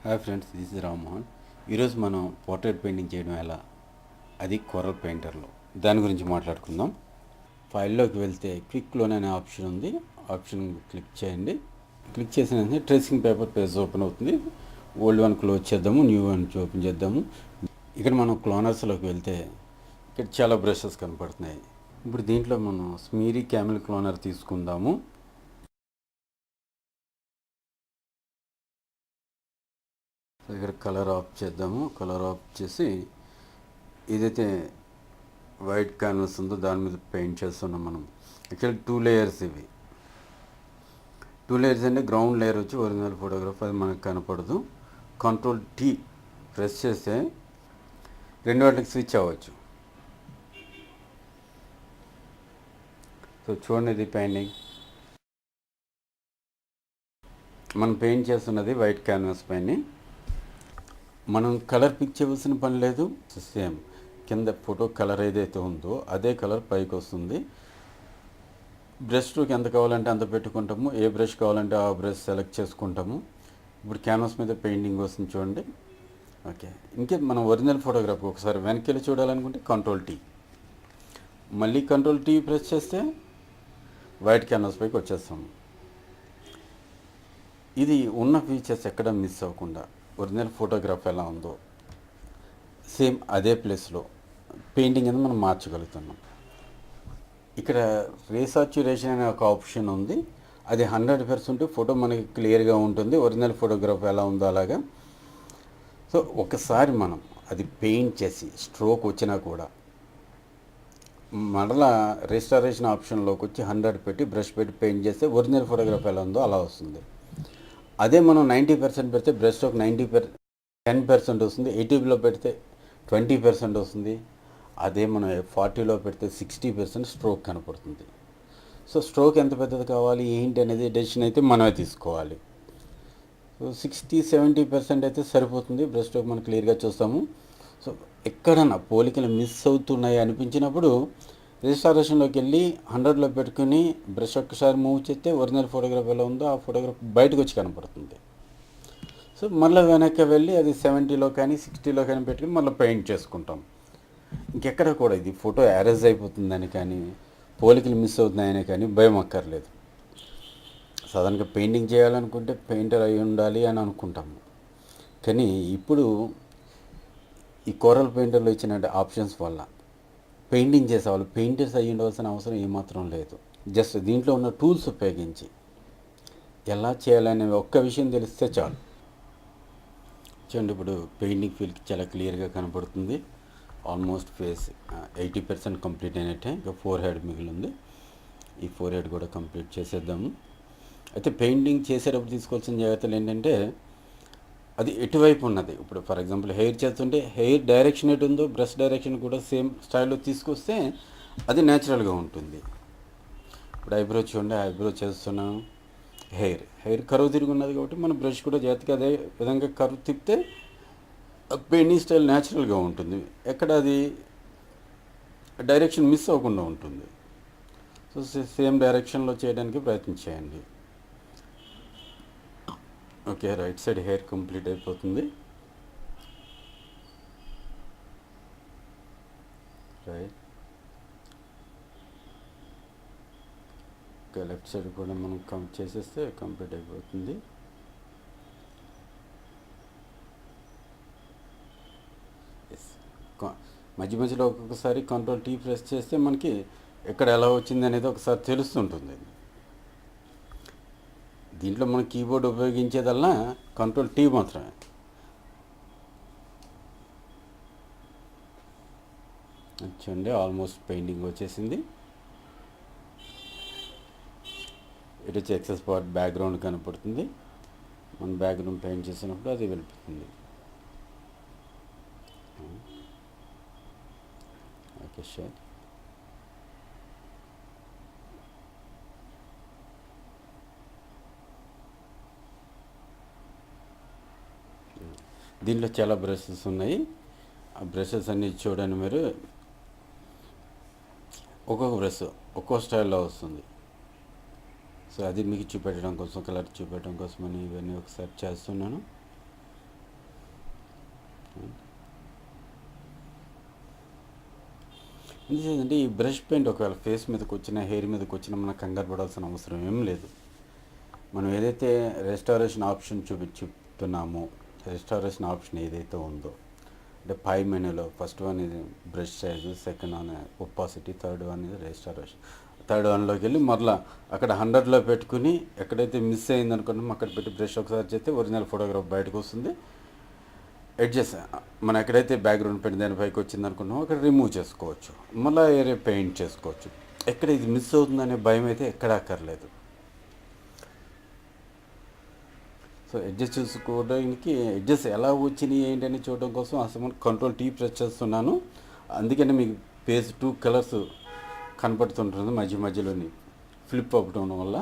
Hi friends, this is Rammohan. ఈరోజు మనం portrait painting చేయడం ఎలా, అది కొరల్ పెయింటర్లో, దాని గురించి మాట్లాడుకుందాం. ఫైల్లోకి వెళ్తే క్విక్లోన్ అనే ఆప్షన్ ఉంది. ఆప్షన్ క్లిక్ చేయండి. క్లిక్ చేసిన వెంటనే ట్రేసింగ్ పేపర్ పేజ్ ఓపెన్ అవుతుంది. ఓల్డ్ వన్ క్లోజ్ చేద్దాము, న్యూ వన్ ఓపెన్ చేద్దాము. ఇక్కడ మనం క్లోనర్స్లోకి వెళ్తే ఇక్కడ చాలా బ్రషెస్ కనపడుతున్నాయి. ఇప్పుడు దీంట్లో మనం స్మీరీ క్యామెల్ క్లోనర్ తీసుకుందాము. ఇక్కడ కలర్ ఆఫ్ చేద్దాము. కలర్ ఆఫ్ చేసి ఏదైతే వైట్ క్యాన్వాస్ ఉందో దాని మీద పెయింట్ చేస్తున్నాం మనం. యాక్చువల్లీ 2 లేయర్స్ ఇవి. 2 లేయర్స్ అంటే గ్రౌండ్ లేయర్ వచ్చి ఒరిజినల్ ఫోటోగ్రాఫ్, అది మనకు కనపడదు. కంట్రోల్ T ప్రెస్ చేస్తే రెండు వాటికి స్విచ్ అవ్వచ్చు. సో చూడండి, ఇది పెయింటింగ్ మనం పెయింట్ చేస్తున్నది వైట్ క్యాన్వాస్ పైన. మనం కలర్ పిక్ చేయవలసిన పని లేదు. సేమ్ కింద ఫోటో కలర్ ఏదైతే ఉందో అదే కలర్ పైకి వస్తుంది. బ్రష్ స్ట్రోక్ ఎంత కావాలంటే అంత పెట్టుకుంటాము. ఏ బ్రష్ కావాలంటే ఆ బ్రష్ సెలెక్ట్ చేసుకుంటాము. ఇప్పుడు క్యాన్వాస్ మీద పెయింటింగ్ వస్తుంది చూడండి. ఓకే, ఇంకే మనం ఒరిజినల్ ఫోటోగ్రాఫ్ ఒకసారి వెనక్కి వెళ్ళి చూడాలనుకుంటే కంట్రోల్ T, మళ్ళీ కంట్రోల్ T ప్రెస్ చేస్తే వైట్ క్యాన్వాస్ పైకి వచ్చేస్తాము. ఇది ఉన్న ఫీచర్స్ ఎక్కడ మిస్ అవ్వకుండా ఒరిజినల్ ఫోటోగ్రాఫ్ ఎలా ఉందో సేమ్ అదే ప్లేస్లో పెయింటింగ్ అనేది మనం మార్చగలుగుతున్నాం. ఇక్కడ రీసాచ్యురేషన్ అనే ఒక ఆప్షన్ ఉంది. అది 100% ఫోటో మనకి క్లియర్గా ఉంటుంది, ఒరిజినల్ ఫోటోగ్రాఫ్ ఎలా ఉందో అలాగా. సో ఒకసారి మనం అది పెయింట్ చేసి స్ట్రోక్ వచ్చినా కూడా మరలా రిస్టరేషన్ ఆప్షన్లోకి వచ్చి 100 పెట్టి బ్రష్ పెట్టి పెయింట్ చేస్తే ఒరిజినల్ ఫోటోగ్రాఫ్ ఎలా ఉందో అలా వస్తుంది. అదే మనం 90% పెడితే బ్రష్ స్ట్రోక్ 10% వస్తుంది. 80లో పెడితే 20% వస్తుంది. అదే మనం 40లో పెడితే 60% స్ట్రోక్ కనపడుతుంది. సో స్ట్రోక్ ఎంత పెద్దది కావాలి ఏంటి అనేది డెసిషన్ అయితే మనమే తీసుకోవాలి. సో 60-70% అయితే సరిపోతుంది. బ్రష్ స్ట్రోక్ మనం క్లియర్గా చూస్తాము. సో ఎక్కడన్నా పోలికలు మిస్ అవుతున్నాయి అనిపించినప్పుడు రిజిస్ట్రేషన్లోకి వెళ్ళి 100లో పెట్టుకుని బ్రష్ ఒక్కసారి మూవ్ చేస్తే ఒరిజినల్ ఫోటోగ్రాఫ్ ఎలా ఉందో ఆ ఫోటోగ్రాఫ్ బయటకు వచ్చి కనపడుతుంది. సో మళ్ళీ వెనక్కి వెళ్ళి అది 70లో కానీ 60లో కానీ పెట్టుకుని మళ్ళీ పెయింట్ చేసుకుంటాం. ఇంకెక్కడ కూడా ఇది ఫోటో ఎరేజ్ అయిపోతుందని కానీ పోలికలు మిస్ అవుతున్నాయని కానీ భయం అక్కర్లేదు. సాధారణంగా పెయింటింగ్ చేయాలనుకుంటే పెయింటర్ అయి ఉండాలి అని అనుకుంటాము. కానీ ఇప్పుడు ఈ కోరల్ పెయింటర్లో ఇచ్చిన ఆప్షన్స్ వల్ల పెయింటింగ్ చేసేవాళ్ళు పెయింటర్స్ అయ్యి ఉండవలసిన అవసరం ఏమాత్రం లేదు. జస్ట్ దీంట్లో ఉన్న టూల్స్ ఉపయోగించి ఎలా చేయాలనే ఒక్క విషయం తెలిస్తే చాలు. చూడండి, ఇప్పుడు పెయింటింగ్ ఫీల్కి చాలా క్లియర్గా కనపడుతుంది. ఆల్మోస్ట్ ఫేస్ 80% కంప్లీట్ అయినట్టే. ఇంకా 4 హెడ్ మిగిలి ఉంది. ఈ 4 హెడ్ కూడా కంప్లీట్ చేసేద్దాము. అయితే పెయింటింగ్ చేసేటప్పుడు తీసుకోవాల్సిన జాగ్రత్తలు ఏంటంటే అది ఎటువైపు ఉన్నది. ఇప్పుడు ఫర్ ఎగ్జాంపుల్ హెయిర్ చేస్తుంటే హెయిర్ డైరెక్షన్ ఎటు ఉందో బ్రష్ డైరెక్షన్ కూడా సేమ్ స్టైల్లో తీసుకొస్తే అది న్యాచురల్గా ఉంటుంది. ఇప్పుడు ఐబ్రో చూడండి, ఐబ్రో చేస్తున్నాను, హెయిర్ కరువు తిరిగి ఉన్నది కాబట్టి మన బ్రష్ కూడా జాగ్రత్తగా అదే విధంగా కరువు తిప్పితే పెయింటింగ్ స్టైల్ న్యాచురల్గా ఉంటుంది. ఎక్కడ అది డైరెక్షన్ మిస్ అవ్వకుండా ఉంటుంది. సో సేమ్ డైరెక్షన్లో చేయడానికి ప్రయత్నించేయండి. Okay, right side hair complete అయిపోతుంది. రైట్, ఓకే, లెఫ్ట్ సైడ్ కూడా మనం చేసేస్తే కంప్లీట్ అయిపోతుంది. మధ్య మధ్యలో ఒక్కొక్కసారి కంట్రోల్ T ప్రెస్ చేస్తే మనకి ఎక్కడ ఎలా వచ్చింది అనేది ఒకసారి తెలుస్తుంటుంది. దీంట్లో మనం కీబోర్డ్ ఉపయోగించేదల్లా కంట్రోల్ T మాత్రమే. చూడండి, ఆల్మోస్ట్ పెయింటింగ్ వచ్చేసింది. ఇటు వచ్చి ఎక్సెస్ పార్ట్ బ్యాక్గ్రౌండ్ కనపడుతుంది. మన బ్యాక్గ్రౌండ్ పెయింట్ చేసినప్పుడు అది వెళ్ళిపోతుంది. Okay, sure. దీంట్లో చాలా బ్రషెస్ ఉన్నాయి. ఆ బ్రషెస్ అన్నీ చూడండి మీరు. ఒక్కొక్క బ్రష్ ఒక్కో స్టైల్లో వస్తుంది. సో అది మీకు చూపెట్టడం కోసం, కలర్ చూపెట్టడం కోసం అని ఇవన్నీ ఒకసారి చేస్తున్నాను. ఎందుకంటే ఈ బ్రష్ పెయింట్ ఒకవేళ ఫేస్ మీదకి వచ్చినా హెయిర్ మీదకి వచ్చినా మనం కంగారు పడాల్సిన అవసరం ఏం లేదు. మనం ఏదైతే రెస్టారేషన్ ఆప్షన్ చెప్తున్నామో, రెస్టారేషన్ ఆప్షన్ ఏదైతే ఉందో, అంటే పై మెనూలో ఫస్ట్ వన్ ఇది brush size, second one opacity, third one ఇది రెస్టారేషన్. థర్డ్ వన్లోకి వెళ్ళి మరలా అక్కడ 100లో పెట్టుకుని ఎక్కడైతే మిస్ అయింది అనుకున్నామో అక్కడ పెట్టి బ్రష్ ఒకసారి చేస్తే ఒరిజినల్ ఫోటోగ్రాఫ్ బయటకు వస్తుంది. ఎడ్జెస్ మనం ఎక్కడైతే బ్యాక్గ్రౌండ్ పెట్టి దాని పైకి వచ్చింది అనుకున్నామో అక్కడ రిమూవ్ చేసుకోవచ్చు, మళ్ళీ ఏరియా పెయింట్ చేసుకోవచ్చు. ఎక్కడ ఇది మిస్ అవుతుందనే భయం అయితే ఎక్కడ అక్కర్లేదు. సో ఎడ్జెస్ చూసుకోవడానికి ఎడ్జెస్ ఎలా వచ్చినాయి ఏంటని చూడడం కోసం అసలు కంట్రోల్ T ప్రెస్ చేస్తున్నాను. అందుకని మీకు పేజ్ 2 కలర్స్ కనపడుతుంటుంది మధ్య మధ్యలోని ఫ్లిప్ అవ్వడం వల్ల.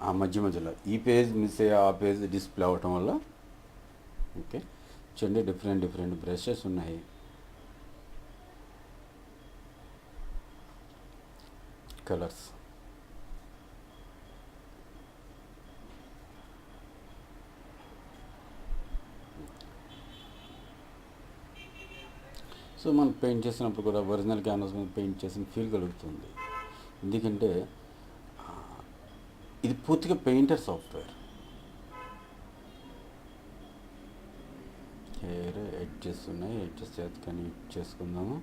ఆ మధ్యలో ఈ పేజ్ మిస్ అయ్యి ఆ పేజ్ డిస్ప్లే అవ్వటం వల్ల. ఓకే, చూడండి డిఫరెంట్ బ్రషెస్ ఉన్నాయి. కలర్స్ సో మనం పెయింట్ చేసినప్పుడు కూడా ఒరిజినల్ క్యాన్వాస్ మీద పెయింట్ చేసిన ఫీల్ కలుగుతుంది. ఎందుకంటే ఇది పూర్తిగా పెయింటర్ సాఫ్ట్వేర్. హెయిర్ ఎడ్జెస్ ఉన్నాయి, ఎడ్జెస్ చేత కానీ చేసుకుందాము.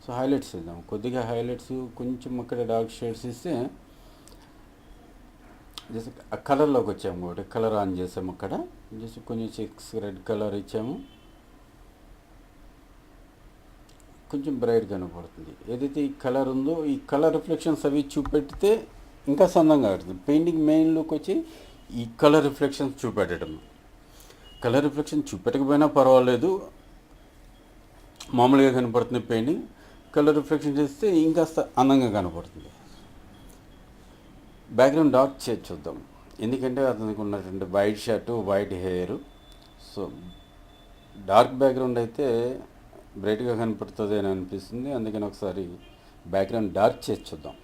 సో హైలైట్స్ ఇద్దాం, కొద్దిగా హైలైట్స్ కొంచెం అక్కడ డార్క్ షేడ్స్ ఇస్తే జస్ట్ ఆ కలర్లోకి వచ్చాము. ఒకటి కలర్ ఆన్ చేసాము, అక్కడ జస్ట్ కొంచెం చెక్స్ రెడ్ కలర్ ఇచ్చాము, కొంచెం బ్రైట్ కనపడుతుంది. ఏదైతే ఈ కలర్ ఉందో ఈ కలర్ రిఫ్లెక్షన్స్ అవి చూపెడితే ఇంకా సందంగా ఆడుతుంది. పెయింటింగ్ మెయిన్ లుక్ వచ్చి ఈ కలర్ రిఫ్లెక్షన్స్ చూపెట్టడం. కలర్ రిఫ్లెక్షన్ చూపెట్టకపోయినా పర్వాలేదు, మామూలుగా కనపడుతుంది పెయింటింగ్. కలర్ రిఫ్లెక్షన్ చేస్తే ఇంకాస్త అందంగా కనపడుతుంది. బ్యాక్గ్రౌండ్ డార్క్ చేసి చూద్దాం, ఎందుకంటే అతనికి ఉన్నటువంటి white shirt, white hair. So dark background అయితే బ్రైట్గా కనపడుతుంది అని అనిపిస్తుంది. అందుకని ఒకసారి బ్యాక్గ్రౌండ్ డార్క్ చేసి చూద్దాం.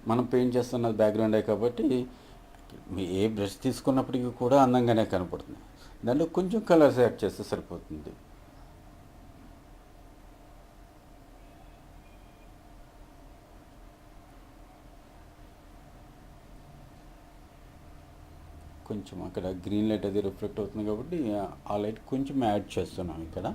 మనం పెయింట్ చేస్తున్నది బ్యాక్గ్రౌండే కాబట్టి మీ ఏ బ్రష్ తీసుకున్నప్పటికీ కూడా అందంగానే కనపడుతుంది. దాంట్లో కొంచెం కలర్స్ యాడ్ చేస్తే సరిపోతుంది. కొంచెం అక్కడ గ్రీన్ లైట్ అది రిఫ్లెక్ట్ అవుతుంది కాబట్టి ఆ లైట్ కొంచెం యాడ్ చేస్తున్నాం ఇక్కడ.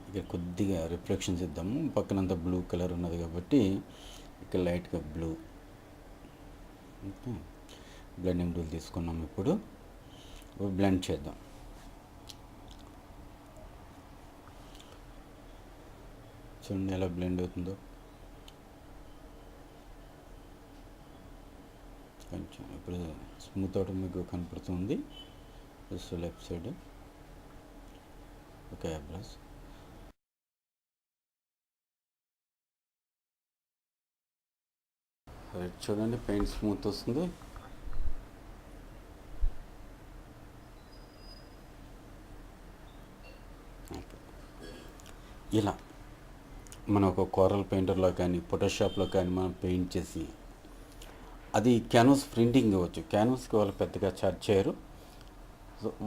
ఇక్కడ కొద్దిగా రిఫ్లెక్షన్స్ ఇద్దాము. పక్కనంతా బ్లూ కలర్ ఉన్నది కాబట్టి ఇక్కడ లైట్గా బ్లూ. ఓకే, బ్లెండింగ్ టూల్ తీసుకున్నాం. ఇప్పుడు బ్లెండ్ చేద్దాం. చూడండి ఎలా బ్లెండ్ అవుతుందో. కొంచెం ఇప్పుడు స్మూత్ అవడం మీకు కనపడుతుంది. Just left side. Okay, brush right, చూడండి పెయింట్ స్మూత్ వస్తుంది. ఇలా మనం ఒక కోరల్ పెయింటర్లో కానీ ఫోటోషాప్లో కానీ మనం పెయింట్ చేసి అది క్యాన్వాస్ ప్రింటింగ్ ఇవ్వచ్చు. క్యాన్వాస్కి వాళ్ళు పెద్దగా ఛార్జ్ చేయరు.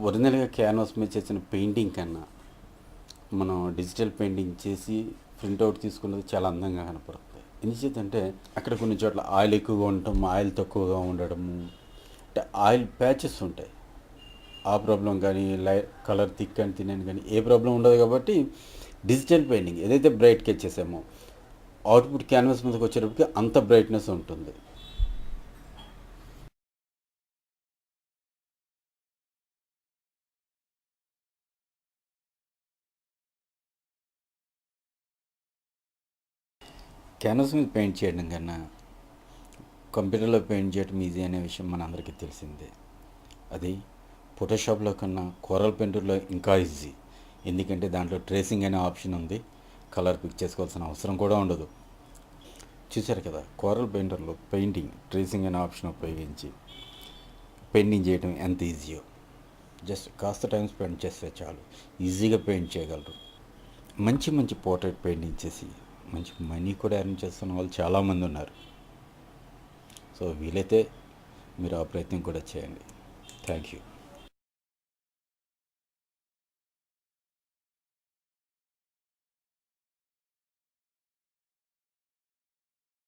ఒరిజినల్గా క్యాన్వాస్ మీద చేసిన పెయింటింగ్ కన్నా మనం డిజిటల్ పెయింటింగ్ చేసి ప్రింట్అవుట్ తీసుకున్నది చాలా అందంగా కనపడుతుంది. ఎందుచేతంటే అక్కడ కొన్ని చోట్ల ఆయిల్ ఎక్కువగా ఉండటం, ఆయిల్ తక్కువగా ఉండడము, అంటే ఆయిల్ ప్యాచెస్ ఉంటాయి. ఆ ప్రాబ్లం కానీ కలర్ థిక్ అని తినని కానీ ఏ ప్రాబ్లం ఉండదు. కాబట్టి డిజిటల్ పెయింటింగ్ ఏదైతే బ్రైట్గా చేసామో అవుట్పుట్ క్యాన్వాస్ మీదకి వచ్చేటప్పటికి అంత బ్రైట్నెస్ ఉంటుంది. క్యాన్వాస్ మీద పెయింట్ చేయడం కన్నా కంప్యూటర్లో పెయింట్ చేయడం ఈజీ అనే విషయం మనందరికీ తెలిసిందే. అది ఫోటోషాప్లో కన్నా కోరల్ పెయింటర్లో ఇంకా ఈజీ. ఎందుకంటే దాంట్లో ట్రేసింగ్ అనే ఆప్షన్ ఉంది. కలర్ పిక్ చేసుకోవాల్సిన అవసరం కూడా ఉండదు. చూశారు కదా, కోరల్ పెయింటర్లో ట్రేసింగ్ అనే ఆప్షన్ ఉపయోగించి పెయింటింగ్ చేయడం ఎంత ఈజీయో. జస్ట్ కాస్త టైం స్పెండ్ చేస్తే చాలు, ఈజీగా పెయింట్ చేయగలరు. మంచి మంచి పోర్ట్రేట్ పెయింటింగ్ చేసి మంచి మనీ కూడా ఎర్న్ చేస్తున్న వాళ్ళు చాలామంది ఉన్నారు. సో వీలైతే మీరు ఆ ప్రయత్నం కూడా చేయండి. Thank you.